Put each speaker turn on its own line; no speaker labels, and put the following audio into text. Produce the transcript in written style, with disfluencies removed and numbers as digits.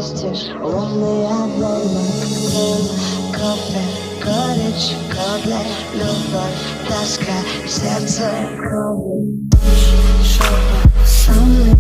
простишь, умный обломок. Дым, кофе, горечь, кодле, любовь, тоска, сердце, кровь. Шепот, сонный